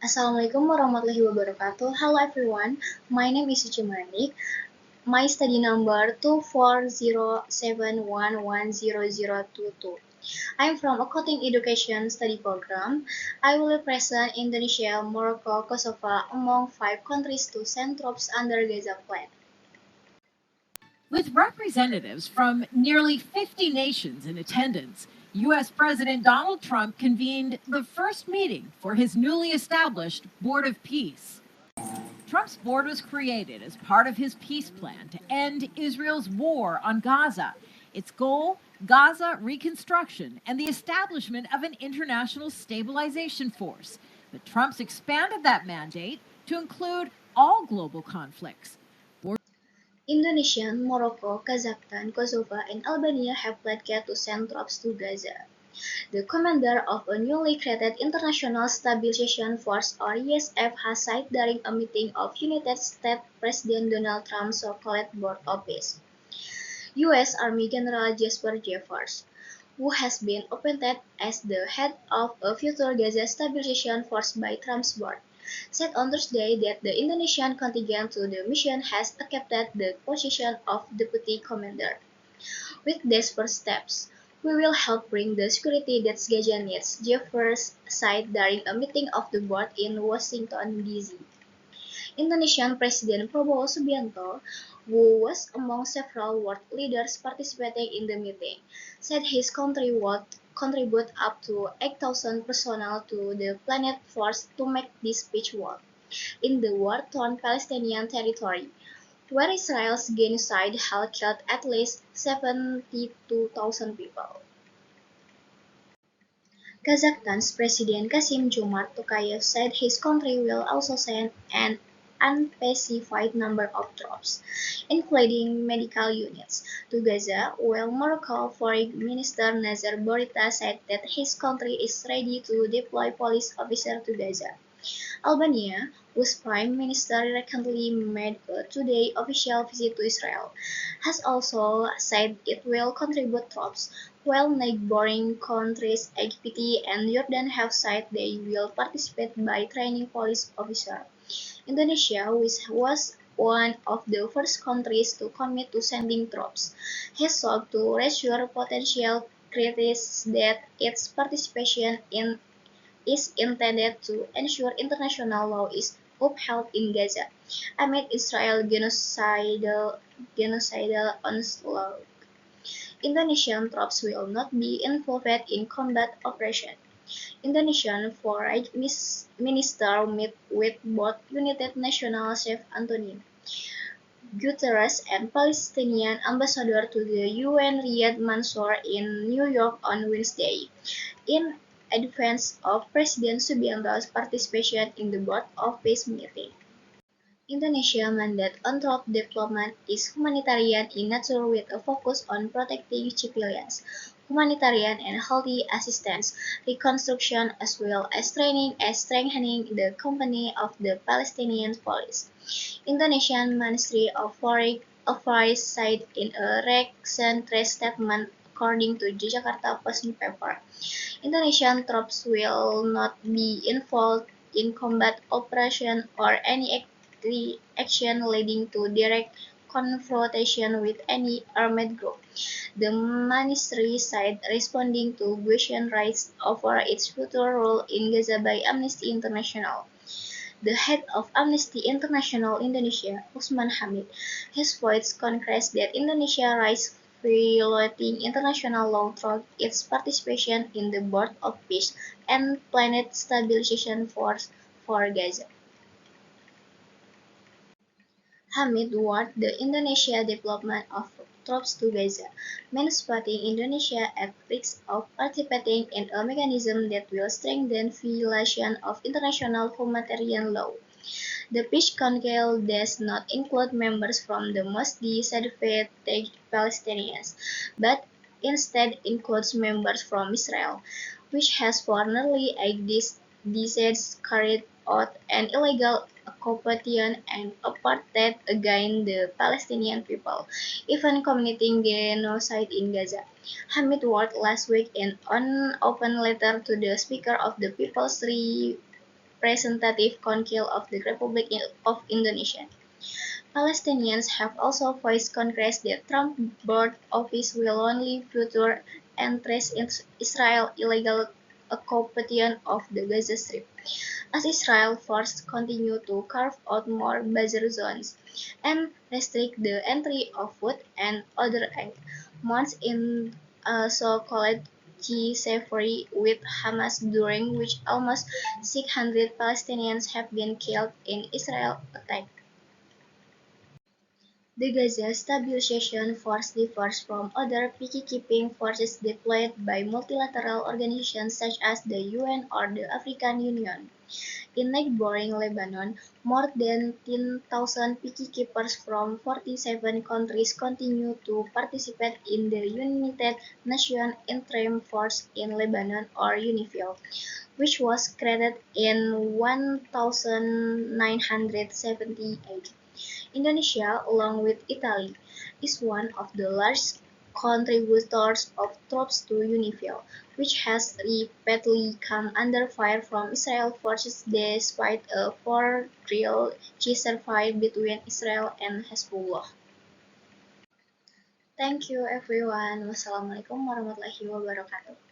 Assalamualaikum warahmatullahi wabarakatuh. Hello everyone, my name is Suci Manik. My study number 24071110022. I'm from Accounting Education Study Program. I will represent Indonesia, Morocco, Kosovo among 5 countries to send troops under Gaza Plan. With representatives from nearly 50 nations in attendance, U.S. President Donald Trump convened the first meeting for his newly established Board of Peace. Trump's board was created as part of his peace plan to end Israel's war on Gaza. Its goal, Gaza reconstruction and the establishment of an international stabilization force. But Trump's expanded that mandate to include all global conflicts. Indonesia, Morocco, Kazakhstan, Kosovo, and Albania have pledged to send troops to Gaza. The commander of a newly created International Stabilization Force or ISF has said during a meeting of United States President Donald Trump's so-called Board of Peace. U.S. Army General Jesper Jeffers, who has been appointed as the head of a future Gaza Stabilization Force by Trump's board, said on Thursday that the Indonesian contingent to the mission has accepted the position of deputy commander. With these first steps, we will help bring the security that Gaza needs, Jeffers said during a meeting of the board in Washington, D.C. Indonesian President Prabowo Subianto, who was among several world leaders participating in the meeting, said his country would contribute up to 8,000 personnel to the planned force to make this peace work in the war-torn Palestinian territory, where Israel's genocide had killed at least 72,000 people. Kazakhstan's President Kassym-Jomart Tokayev said his country will also send an unspecified number of troops, including medical units, to Gaza, while Morocco Foreign Minister Nasser Bourita said that his country is ready to deploy police officers to Gaza. Albania, whose prime minister recently made a two-day official visit to Israel, has also said it will contribute troops, while neighboring countries Egypt and Jordan have said they will participate by training police officers. Indonesia, which was one of the first countries to commit to sending troops, has sought to reassure potential critics that its participation is intended to ensure international law is upheld in Gaza amid Israel's genocidal onslaught. Indonesian troops will not be involved in combat operations. Indonesian Foreign Minister met with both United Nations Chief Antonio Guterres and Palestinian ambassador to the UN Riyad Mansour in New York on Wednesday, in advance of President Subianto's participation in the Board of Peace meeting. Indonesia's mandate on troop deployment is humanitarian in nature with a focus on protecting civilians, humanitarian and health assistance, reconstruction as well as training and strengthening the company of the Palestinian police. Indonesian Ministry of Foreign Affairs said in a recent statement according to the Jakarta Post newspaper. Indonesian troops will not be involved in combat operations or any action leading to direct confrontation with any armed group, the ministry said, responding to questions raised over its future role in Gaza by Amnesty International. The head of Amnesty International Indonesia, Usman Hamid, has voiced concerns that Indonesia risks violating international law through its participation in the Board of Peace and Planned Stabilization Force for Gaza. Hamid warned the Indonesia deployment of troops to Gaza means putting Indonesia at risk of participating in a mechanism that will strengthen violation of international humanitarian law. The peace council does not include members from the most disadvantaged Palestinians, but instead includes members from Israel, which has for nearly 8 decades carried out an illegal occupation and apartheid against the Palestinian people, even committing genocide in Gaza. Hamid wrote last week in an open letter to the Speaker of the People's Representative Council of the Republic of Indonesia. Palestinians have also voiced concerns that Trump's board office will only further entrench Israel's illegal occupation of the Gaza Strip, as Israel forces continue to carve out more buffer zones and restrict the entry of food and other aid, months in a so-called ceasefire with Hamas, during which almost 600 Palestinians have been killed in Israel attacks. The Gaza Stabilization Force differs from other peacekeeping forces deployed by multilateral organizations such as the UN or the African Union. In neighboring Lebanon, more than 10,000 peacekeepers from 47 countries continue to participate in the United Nations Interim Force in Lebanon or UNIFIL, which was created in 1978. Indonesia, along with Italy, is one of the largest contributors of troops to UNIFIL, which has repeatedly come under fire from Israeli forces despite a for-real ceasefire between Israel and Hezbollah. Thank you everyone. Wassalamualaikum warahmatullahi wabarakatuh.